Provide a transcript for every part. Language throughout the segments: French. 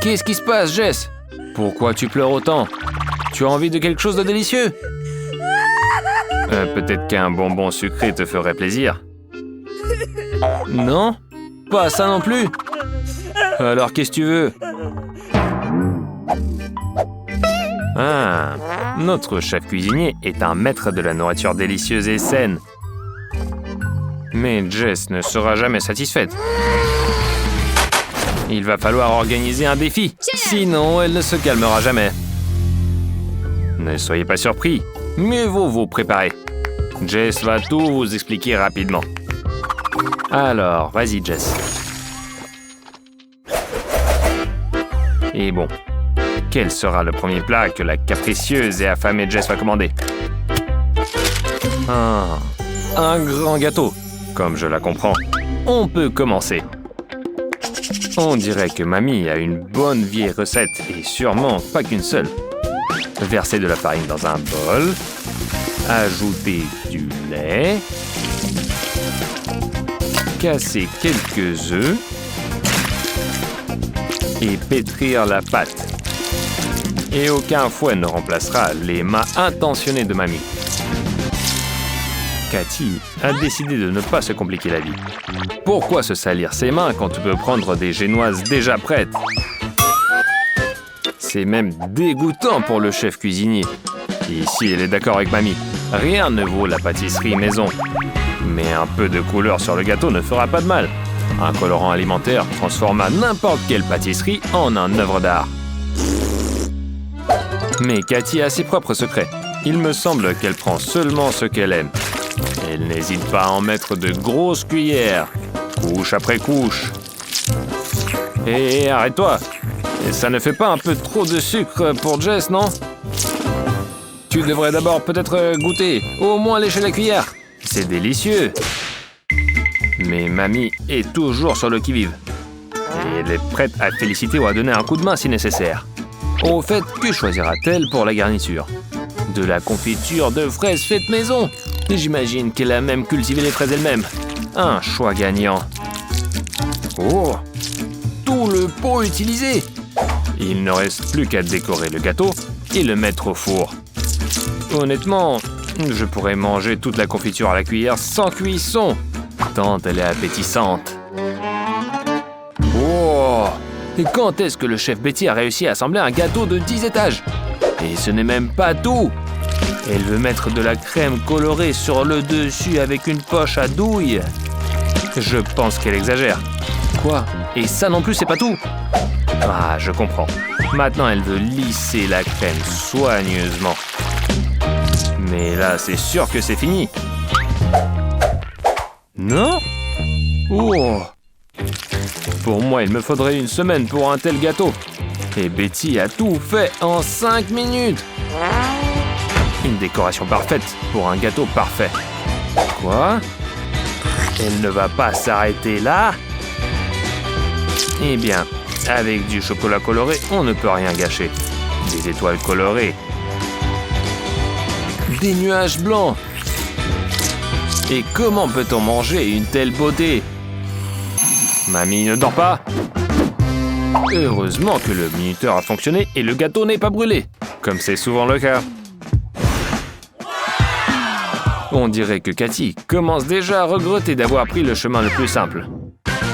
Qu'est-ce qui se passe, Jess? Pourquoi tu pleures autant? Tu as envie de quelque chose de délicieux? Peut-être qu'un bonbon sucré te ferait plaisir. Non? Pas ça non plus? Alors qu'est-ce que tu veux? Ah, notre chef cuisinier est un maître de la nourriture délicieuse et saine. Mais Jess ne sera jamais satisfaite. Il va falloir organiser un défi, sinon elle ne se calmera jamais. Ne soyez pas surpris, mieux vaut vous préparer. Jess va tout vous expliquer rapidement. Alors, vas-y Jess. Et bon, quel sera le premier plat que la capricieuse et affamée Jess va commander? Un grand gâteau. Comme je la comprends, on peut commencer. On dirait que mamie a une bonne vieille recette et sûrement pas qu'une seule. Verser de la farine dans un bol, ajouter du lait, casser quelques œufs et pétrir la pâte. Et aucun fouet ne remplacera les mains intentionnées de mamie. Cathy a décidé de ne pas se compliquer la vie. Pourquoi se salir ses mains quand tu peux prendre des génoises déjà prêtes? C'est même dégoûtant pour le chef cuisinier. Ici, elle est d'accord avec mamie. Rien ne vaut la pâtisserie maison. Mais un peu de couleur sur le gâteau ne fera pas de mal. Un colorant alimentaire transforma n'importe quelle pâtisserie en un œuvre d'art. Mais Cathy a ses propres secrets. Il me semble qu'elle prend seulement ce qu'elle aime. Elle n'hésite pas à en mettre de grosses cuillères, couche après couche. Hé, arrête-toi! Ça ne fait pas un peu trop de sucre pour Jess, non? Tu devrais d'abord peut-être goûter, au moins lécher la cuillère. C'est délicieux. Mais mamie est toujours sur le qui-vive. Et elle est prête à féliciter ou à donner un coup de main si nécessaire. Au fait, que choisira-t-elle pour la garniture? De la confiture de fraises faites maison. J'imagine qu'elle a même cultivé les fraises elle-même. Un choix gagnant. Oh! Tout le pot utilisé! Il ne reste plus qu'à décorer le gâteau et le mettre au four. Honnêtement, je pourrais manger toute la confiture à la cuillère sans cuisson, tant elle est appétissante. Oh! Et quand est-ce que le chef Betty a réussi à assembler un gâteau de 10 étages? Et ce n'est même pas tout! Elle veut mettre de la crème colorée sur le dessus avec une poche à douille. Je pense qu'elle exagère. Quoi? Et ça non plus, c'est pas tout? Ah, je comprends. Maintenant, elle veut lisser la crème soigneusement. Mais là, c'est sûr que c'est fini. Non? Oh! Pour moi, il me faudrait une semaine pour un tel gâteau. Et Betty a tout fait en 5 minutes. Une décoration parfaite pour un gâteau parfait. Quoi? Elle ne va pas s'arrêter là? Eh bien, avec du chocolat coloré, on ne peut rien gâcher. Des étoiles colorées. Des nuages blancs. Et comment peut-on manger une telle beauté? Mamie ne dort pas? Heureusement que le minuteur a fonctionné et le gâteau n'est pas brûlé, comme c'est souvent le cas. On dirait que Cathy commence déjà à regretter d'avoir pris le chemin le plus simple.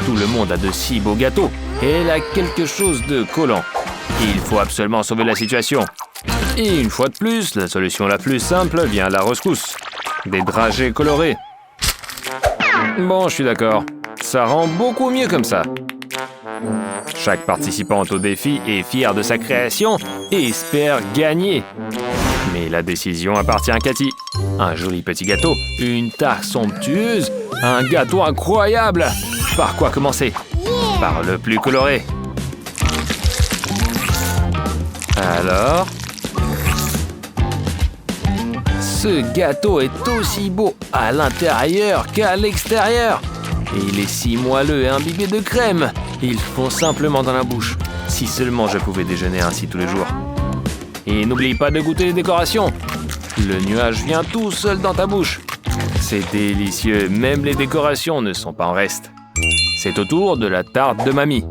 Tout le monde a de si beaux gâteaux et elle a quelque chose de collant. Il faut absolument sauver la situation. Et une fois de plus, la solution la plus simple vient à la rescousse. Des dragées colorés. Bon, je suis d'accord. Ça rend beaucoup mieux comme ça. Chaque participante au défi est fière de sa création et espère gagner. Mais la décision appartient à Cathy. Un joli petit gâteau, une tarte somptueuse, un gâteau incroyable. Par quoi commencer? Par le plus coloré. Alors? Ce gâteau est aussi beau à l'intérieur qu'à l'extérieur. Et il est si moelleux et imbibé de crème. Il fond simplement dans la bouche. Si seulement je pouvais déjeuner ainsi tous les jours. Et n'oublie pas de goûter les décorations. Le nuage vient tout seul dans ta bouche. C'est délicieux, même les décorations ne sont pas en reste. C'est au tour de la tarte de mamie.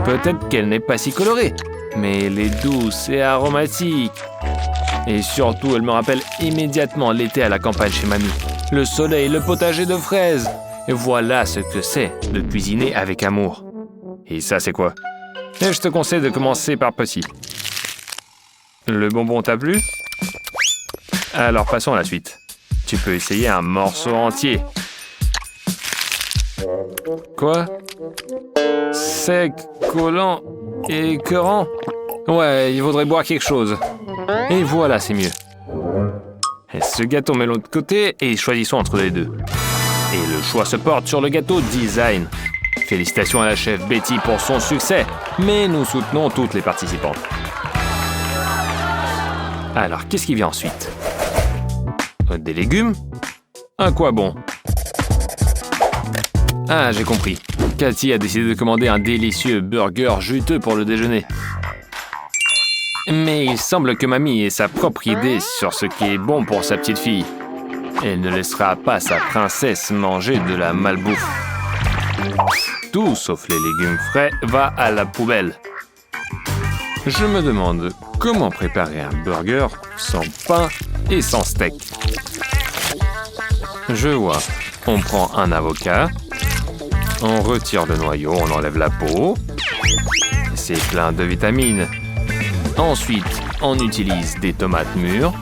Peut-être qu'elle n'est pas si colorée, mais elle est douce et aromatique. Et surtout, elle me rappelle immédiatement l'été à la campagne chez mamie. Le soleil, le potager de fraises. Et voilà ce que c'est de cuisiner avec amour. Et ça, c'est quoi? Et je te conseille de commencer par petit. Le bonbon t'a plu? Alors passons à la suite. Tu peux essayer un morceau entier. Quoi? Sec, collant et écœurant? Ouais, il faudrait boire quelque chose. Et voilà, c'est mieux. Et ce gâteau met l'autre côté et choisissons entre les deux. Et le choix se porte sur le gâteau design. Félicitations à la chef Betty pour son succès, mais nous soutenons toutes les participantes. Alors, qu'est-ce qui vient ensuite? Des légumes? À quoi bon? Ah, j'ai compris. Cathy a décidé de commander un délicieux burger juteux pour le déjeuner. Mais il semble que mamie ait sa propre idée sur ce qui est bon pour sa petite fille. Elle ne laissera pas sa princesse manger de la malbouffe. Tout, sauf les légumes frais, va à la poubelle. Je me demande comment préparer un burger sans pain et sans steak. Je vois. On prend un avocat, on retire le noyau, on enlève la peau. C'est plein de vitamines. Ensuite, on utilise des tomates mûres.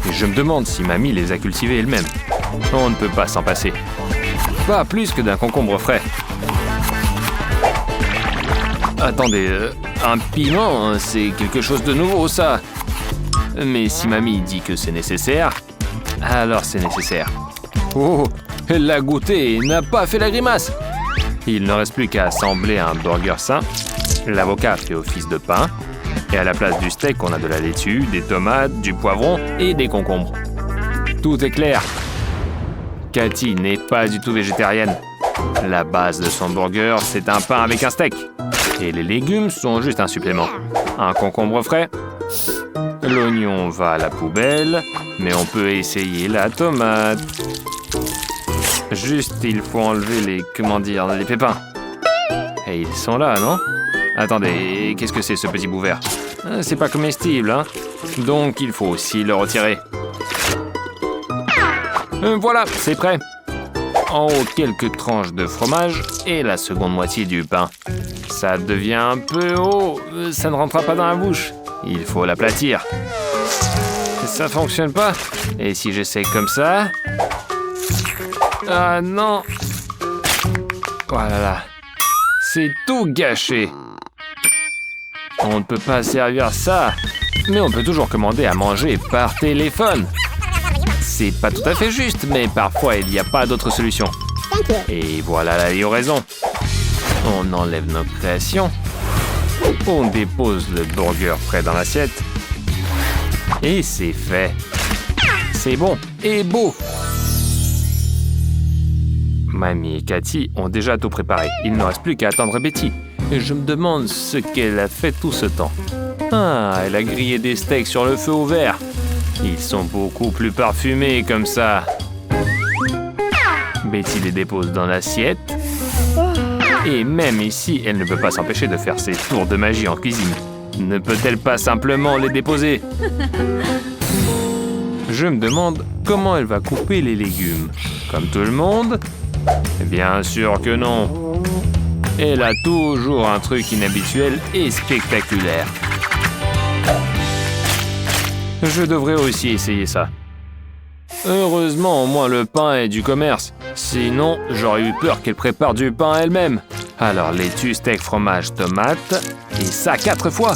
Et je me demande si mamie les a cultivées elle-même. On ne peut pas s'en passer. Pas plus que d'un concombre frais. Attendez, un piment, c'est quelque chose de nouveau, ça. Mais si mamie dit que c'est nécessaire, alors c'est nécessaire. Oh, elle l'a goûté et n'a pas fait la grimace. Il ne reste plus qu'à assembler un burger sain. L'avocat fait office de pain. Et à la place du steak, on a de la laitue, des tomates, du poivron et des concombres. Tout est clair. Cathy n'est pas du tout végétarienne. La base de son burger, c'est un pain avec un steak. Et les légumes sont juste un supplément. Un concombre frais. L'oignon va à la poubelle, mais on peut essayer la tomate. Juste, il faut enlever les pépins. Et ils sont là, non? Attendez, qu'est-ce que c'est ce petit bout vert? C'est pas comestible, hein? Donc il faut aussi le retirer. Voilà, c'est prêt. En haut, quelques tranches de fromage et la seconde moitié du pain. Ça devient un peu haut, ça ne rentrera pas dans la bouche. Il faut l'aplatir. Ça fonctionne pas? Et si j'essaie comme ça? Ah non! Voilà, c'est tout gâché. On ne peut pas servir ça, mais on peut toujours commander à manger par téléphone. C'est pas tout à fait juste, mais parfois il n'y a pas d'autre solution. Et voilà la livraison. On enlève nos créations. On dépose le burger prêt dans l'assiette. Et c'est fait. C'est bon et beau. Mamie et Cathy ont déjà tout préparé. Il ne reste plus qu'à attendre Betty. Et je me demande ce qu'elle a fait tout ce temps. Ah, elle a grillé des steaks sur le feu ouvert. Ils sont beaucoup plus parfumés comme ça. Betty les dépose dans l'assiette. Et même ici, elle ne peut pas s'empêcher de faire ses tours de magie en cuisine. Ne peut-elle pas simplement les déposer? Je me demande comment elle va couper les légumes. Comme tout le monde? Bien sûr que non. Elle a toujours un truc inhabituel et spectaculaire. Je devrais aussi essayer ça. Heureusement, au moins le pain est du commerce. Sinon, j'aurais eu peur qu'elle prépare du pain elle-même. Alors, laitue, steak, fromage, tomate, et ça 4 fois.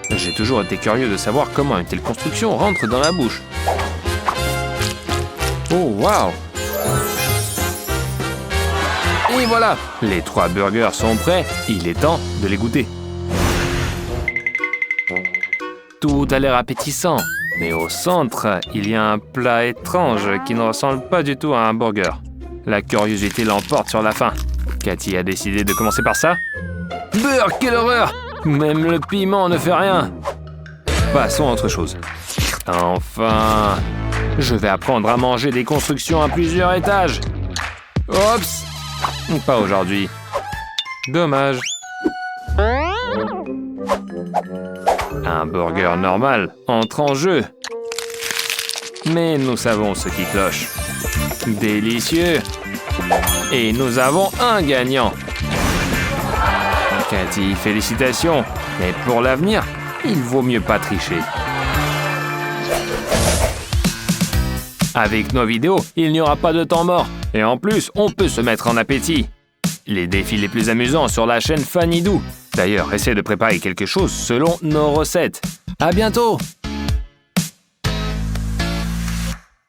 J'ai toujours été curieux de savoir comment une telle construction rentre dans la bouche. Oh, waouh! Et voilà, les 3 burgers sont prêts. Il est temps de les goûter. Tout a l'air appétissant. Mais au centre, il y a un plat étrange qui ne ressemble pas du tout à un burger. La curiosité l'emporte sur la faim. Cathy a décidé de commencer par ça. Beurre, quelle horreur! Même le piment ne fait rien. Passons à autre chose. Enfin, je vais apprendre à manger des constructions à plusieurs étages. Oups! Pas aujourd'hui. Dommage. Un burger normal entre en jeu. Mais nous savons ce qui cloche. Délicieux. Et nous avons un gagnant. Cathy, félicitations. Mais pour l'avenir, il vaut mieux pas tricher. Avec nos vidéos, il n'y aura pas de temps mort. Et en plus, on peut se mettre en appétit. Les défis les plus amusants sur la chaîne Fanidou. D'ailleurs, essayez de préparer quelque chose selon nos recettes. À bientôt!